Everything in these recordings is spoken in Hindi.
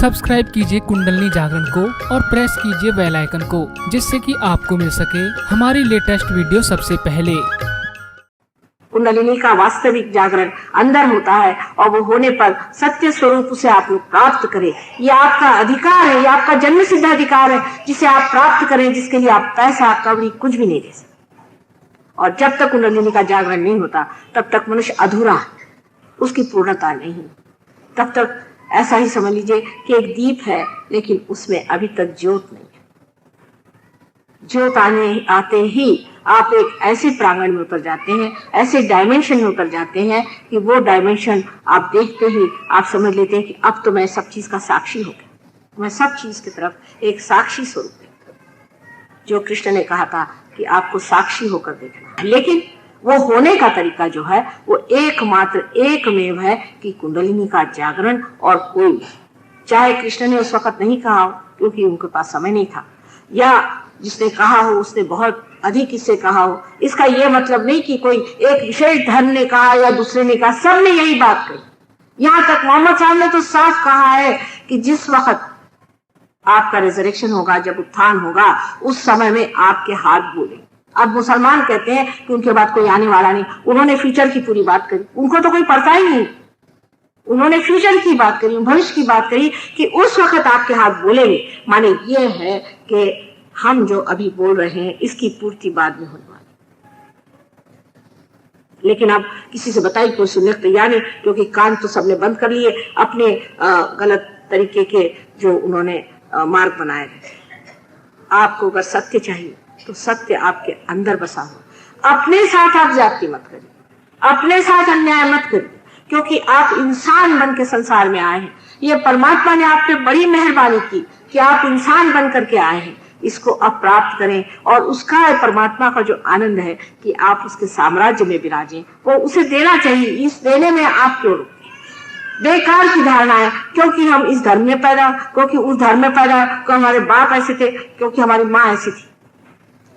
सब्सक्राइब कीजिए कुंडलिनी जागरण को और प्रेस कीजिए बेल आइकन को, जिससे कि आपको मिल सके हमारी लेटेस्ट वीडियो सबसे पहले। कुंडलिनी का वास्तविक जागरण अंदर होता है और वो होने पर सत्य स्वरूप उसे आप लोग प्राप्त करें। ये आपका अधिकार है, ये आपका जन्म सिद्ध अधिकार है, जिसे आप प्राप्त करें, जिसके लिए आप पैसा कौड़ी कुछ भी नहीं दे सकते। और जब तक कुंडलिनी का जागरण नहीं होता तब तक मनुष्य अधूरा है, उसकी पूर्णता नहीं। तब तक ऐसा ही समझ लीजिए कि एक दीप है लेकिन उसमें अभी तक ज्योत नहीं है। ज्योत आते ही आप एक ऐसे प्रांगण में उतर जाते हैं, ऐसे डायमेंशन में उतर जाते हैं कि वो डायमेंशन आप देखते ही आप समझ लेते हैं कि अब तो मैं सब चीज का साक्षी हो गया, मैं सब चीज की तरफ एक साक्षी स्वरूप देखता हूं। जो कृष्ण ने कहा था कि आपको साक्षी होकर देखना है, लेकिन वो होने का तरीका जो है वो एकमात्र एकमेव है कि कुंडलिनी का जागरण। और कोई, चाहे कृष्ण ने उस वक्त नहीं कहा हो क्योंकि उनके पास समय नहीं था, या जिसने कहा हो उसने बहुत अधिक इससे कहा हो, इसका यह मतलब नहीं कि कोई एक विशेष धर्म ने कहा या दूसरे ने कहा, सबने यही बात कही। यहां तक मोहम्मद साहब ने तो साफ कहा है कि जिस वक्त आपका रिजरेक्शन होगा, जब उत्थान होगा, उस समय में आपके हाथ बोले। अब मुसलमान कहते हैं कि उनके बाद कोई आने वाला नहीं, उन्होंने फ्यूचर की पूरी बात करी, उनको तो कोई पता ही नहीं। उन्होंने फ्यूचर की बात करी, भविष्य की बात करी कि उस वक्त आपके हाथ बोलेंगे। माने ये है कि हम जो अभी बोल रहे हैं इसकी पूर्ति बाद में होने वाली। लेकिन अब किसी से बताई कोई सुनने तैयार नहीं, क्योंकि कान तो सबने बंद कर लिए अपने गलत तरीके के जो उन्होंने मार्ग बनाए थे। आपको अगर सत्य चाहिए तो सत्य आपके अंदर बसा हो। अपने साथ आप ज्यादती मत करिए, अपने साथ अन्याय मत करिए, क्योंकि आप इंसान बन के संसार में आए हैं। ये परमात्मा ने आप पे बड़ी मेहरबानी की कि आप इंसान बन करके आए हैं। इसको आप प्राप्त करें और उसका परमात्मा का जो आनंद है कि आप उसके साम्राज्य में विराजें, वो उसे देना चाहिए। इस देने में आप क्यों रुकते? बेकार की धारणा है क्योंकि हम इस धर्म में पैदा, क्योंकि उस धर्म में पैदा, क्योंकि हमारे बाप ऐसे थे, क्योंकि हमारी माँ ऐसी थी।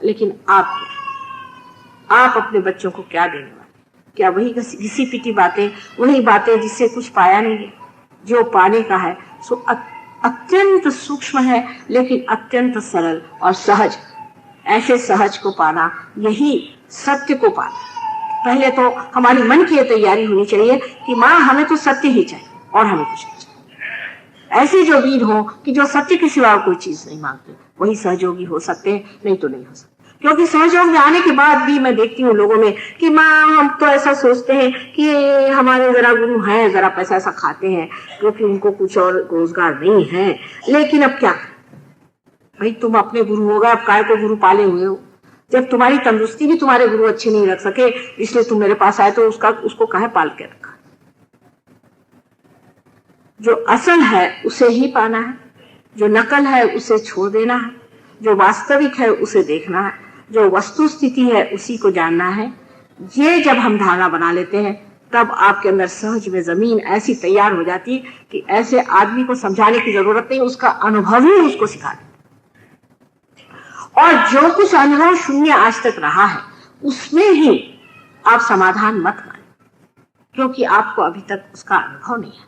लेकिन आप अपने बच्चों को क्या देने वाले? क्या वही घिसी पिटी बातें, वही बातें जिससे कुछ पाया नहीं है? जो पाने का है सो अत्यंत सूक्ष्म है, लेकिन अत्यंत सरल और सहज। ऐसे सहज को पाना, यही सत्य को पाना। पहले तो हमारी मन की तैयारी होनी चाहिए कि माँ हमें तो सत्य ही चाहिए और हमें कुछ नहीं चाहिए। ऐसे जो वीर हो कि जो सत्य के सिवा कोई चीज नहीं मांगते, वही सहयोगी हो सकते हैं, नहीं तो नहीं हो सकते। क्योंकि सहयोग में आने के बाद भी मैं देखती हूँ लोगों में कि माँ हम तो ऐसा सोचते हैं कि हमारे जरा गुरु हैं, जरा पैसा ऐसा खाते हैं क्योंकि उनको कुछ और रोजगार नहीं है। लेकिन अब क्या भाई, तुम अपने गुरु होगा, अब काय को गुरु पाले हुए हो? जब तुम्हारी तंदुरुस्ती भी तुम्हारे गुरु अच्छे नहीं रख सके इसलिए तुम मेरे पास आए, तो उसको काहे पाल के रखा? जो असल है उसे ही पाना है, जो नकल है उसे छोड़ देना है, जो वास्तविक है उसे देखना है, जो वस्तु स्थिति है उसी को जानना है। ये जब हम धारणा बना लेते हैं तब आपके अंदर सहज में जमीन ऐसी तैयार हो जाती है कि ऐसे आदमी को समझाने की जरूरत नहीं, उसका अनुभव ही उसको सिखा देता। और जो कुछ अनुभव शून्य आज तक रहा है उसमें ही आप समाधान मत माने, क्योंकि आपको अभी तक उसका अनुभव नहीं है।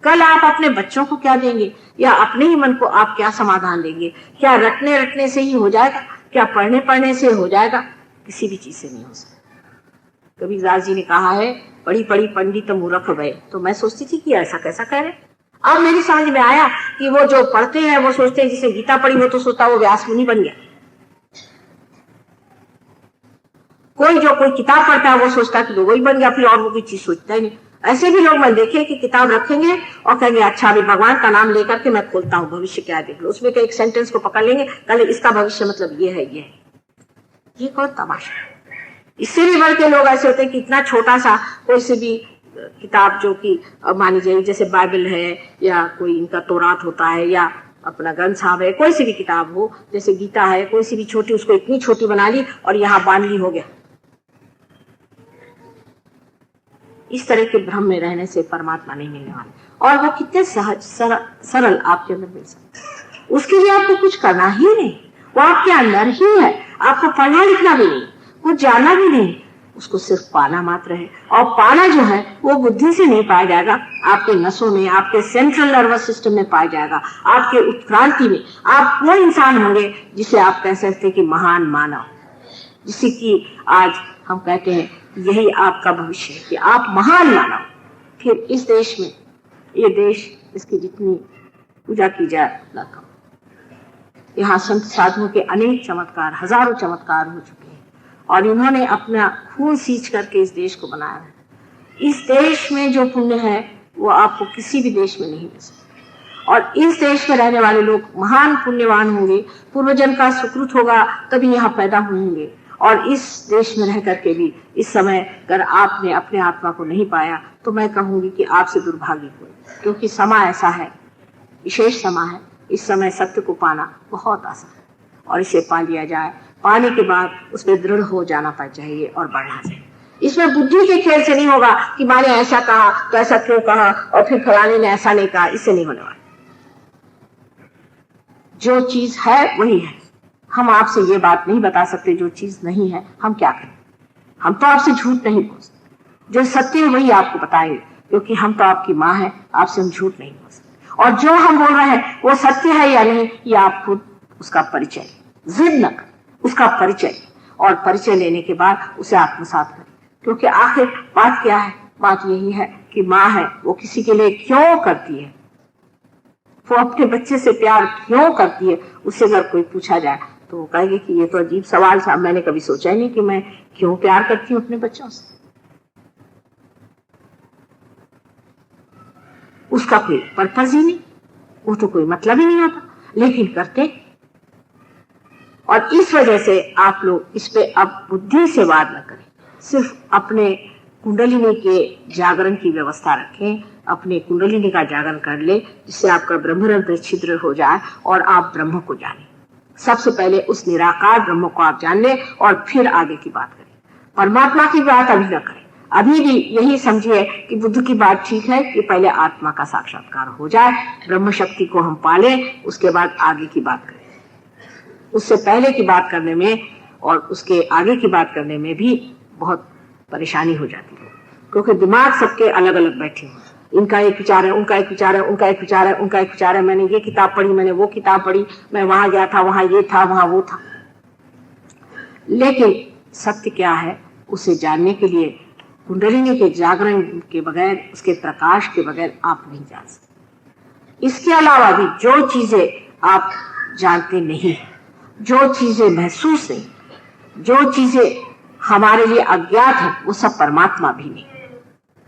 कल आप अपने बच्चों को क्या देंगे, या अपने ही मन को आप क्या समाधान देंगे? क्या रटने से ही हो जाएगा? क्या पढ़ने से हो जाएगा? किसी भी चीज से नहीं हो सकता। कबीरदास जी ने कहा है, पढ़ी पढ़ी पंडित मूर्ख भय। तो मैं सोचती थी कि ऐसा कैसा कह रहे। अब मेरी समझ में आया कि वो जो पढ़ते हैं वो सोचते हैं जिसे गीता पढ़ी हो तो सोचता वो व्यास मुनि बन गया। कोई जो कोई किताब पढ़ता है वो सोचता कि वो वही बन गया, फिर और वो कोई चीज सोचता ही नहीं। ऐसे भी लोग मैं देखे कि किताब रखेंगे और कहेंगे अच्छा अभी भगवान का नाम लेकर के मैं खोलता हूँ भविष्य क्या देख लो। उसमें एक सेंटेंस को पकड़ लेंगे, कल इसका भविष्य मतलब ये है, ये है। ये कौन तमाशा? इससे भी बढ़ के लोग ऐसे होते हैं कि इतना छोटा सा कोई से भी किताब जो कि मान लीजिए जैसे बाइबल है या कोई इनका तौरात होता है या अपना ग्रंथ साहब है, कोई सी भी किताब हो, जैसे गीता है, कोई सी भी छोटी, उसको इतनी छोटी बना ली और यहाँ बांध ली, हो गया। इस तरह के भ्रम में रहने से परमात्मा नहीं मिलने वाले। और वो कितने सहज सरल आपके अंदर मिल सकते। उसके लिए आपको कुछ करना ही नहीं, वो आपके अंदर ही है। आपको पढ़ना लिखना भी नहीं, कुछ जानना भी नहीं, उसको सिर्फ पाना मात्र है। और पाना जो है वो बुद्धि से नहीं पाया जाएगा, आपके नसों में, आपके सेंट्रल नर्वस सिस्टम में पाया जाएगा, आपके उत्क्रांति में। आप वो इंसान होंगे जिसे आप कह सकते हैं कि महान मानव, जिसे कि आज हम कहते हैं यही आपका भविष्य है कि आप महान मानव। फिर इस देश में, ये देश, इसकी जितनी पूजा की जाए न कम। यहाँ संत साधुओं के अनेक चमत्कार, हजारों चमत्कार हो चुके हैं और इन्होंने अपना खून सींच करके इस देश को बनाया है। इस देश में जो पुण्य है वो आपको किसी भी देश में नहीं मिल सकता। और इस देश में रहने वाले लोग महान पुण्यवान होंगे, पूर्वजन का सुकृत होगा तभी यहाँ पैदा होंगे। और इस देश में रह करके भी इस समय अगर आपने अपने आत्मा को नहीं पाया तो मैं कहूंगी कि आपसे दुर्भाग्य हुए, क्योंकि समय ऐसा है, विशेष समय है। इस समय सत्य को पाना बहुत आसान है और इसे पा लिया जाए। पाने के बाद उसमें दृढ़ हो जाना चाहिए और बढ़ना चाहिए। इसमें बुद्धि के खेल से नहीं होगा कि मैंने ऐसा कहा तो ऐसा क्यों कहा और फिर फलाने ने ऐसा नहीं कहा, इससे नहीं होने वाला। जो चीज है वही है। हम आपसे ये बात नहीं बता सकते जो चीज नहीं है, हम क्या करें। हम तो आपसे झूठ नहीं बोल सकते, जो सत्य है वही आपको बताएंगे, क्योंकि हम तो आपकी माँ है, आपसे हम झूठ नहीं बोल सकते। और जो हम बोल रहे हैं वो सत्य है या नहीं, ये आप खुद उसका परिचय, जिद न कर, उसका परिचय, और परिचय लेने के बाद उसे आत्मसात करें। क्योंकि आखिर बात क्या है? बात यही है कि माँ है वो किसी के लिए क्यों करती है, वो अपने बच्चे से प्यार क्यों करती है। उससे अगर कोई पूछा जाए तो वो कहेगी कि ये तो अजीब सवाल साहब, मैंने कभी सोचा ही नहीं कि मैं क्यों प्यार करती हूँ अपने बच्चों से। उसका कोई पर्पज ही नहीं, वो तो कोई मतलब ही नहीं होता, लेकिन करते। और इस वजह से आप लोग इस पे अब बुद्धि से वाद न करें, सिर्फ अपने कुंडलिनी के जागरण की व्यवस्था रखें। अपने कुंडलिनी का जागरण कर ले, जिससे आपका ब्रह्मरंध्र छिद्र हो जाए और आप ब्रह्म को जाने। सबसे पहले उस निराकार ब्रह्म को आप जान ले और फिर आगे की बात करें। परमात्मा की बात अभी न करें। अभी भी यही समझिए कि बुद्ध की बात ठीक है कि पहले आत्मा का साक्षात्कार हो जाए, ब्रह्म शक्ति को हम पालें, उसके बाद आगे की बात करें। उससे पहले की बात करने में और उसके आगे की बात करने में भी बहुत परेशानी हो जाती है, क्योंकि दिमाग सबके अलग अलग बैठे हैं। इनका एक विचार है, उनका एक विचार है, उनका एक विचार है, उनका एक विचार है। मैंने ये किताब पढ़ी, मैंने वो किताब पढ़ी, मैं वहां गया था, वहां ये था, वहां वो था। लेकिन सत्य क्या है, उसे जानने के लिए कुंडलिनी के जागरण के बगैर, उसके प्रकाश के बगैर आप नहीं जान सकते। इसके अलावा भी जो चीजें आप जानते नहीं, जो चीजें महसूस नहीं, जो चीजें हमारे लिए अज्ञात है, वो सब परमात्मा भी नहीं।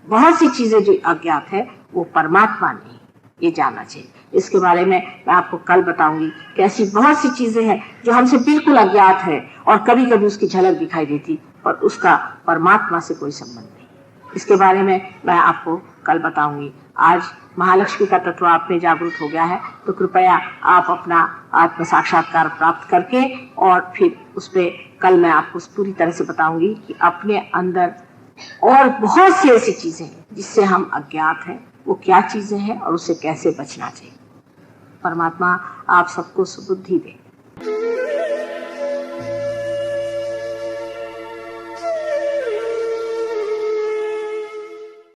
बहुत सी चीजें जो अज्ञात है वो परमात्मा नहीं, ये जानना चाहिए। इसके बारे में मैं आपको कल बताऊंगी कि ऐसी बहुत सी चीजें हैं जो हमसे बिल्कुल अज्ञात है और कभी कभी उसकी झलक दिखाई देती, पर उसका परमात्मा से कोई संबंध नहीं। इसके बारे में मैं आपको कल बताऊंगी। आज महालक्ष्मी का तत्व आप में जागृत हो गया है, तो कृपया आप अपना आत्म साक्षात्कार प्राप्त करके और फिर उस पर कल मैं आपको पूरी तरह से बताऊंगी कि अपने अंदर और बहुत सी ऐसी चीजें हैं जिससे हम अज्ञात हैं, वो क्या चीजें हैं और उससे कैसे बचना चाहिए। परमात्मा आप सबको सुबुद्धि दे।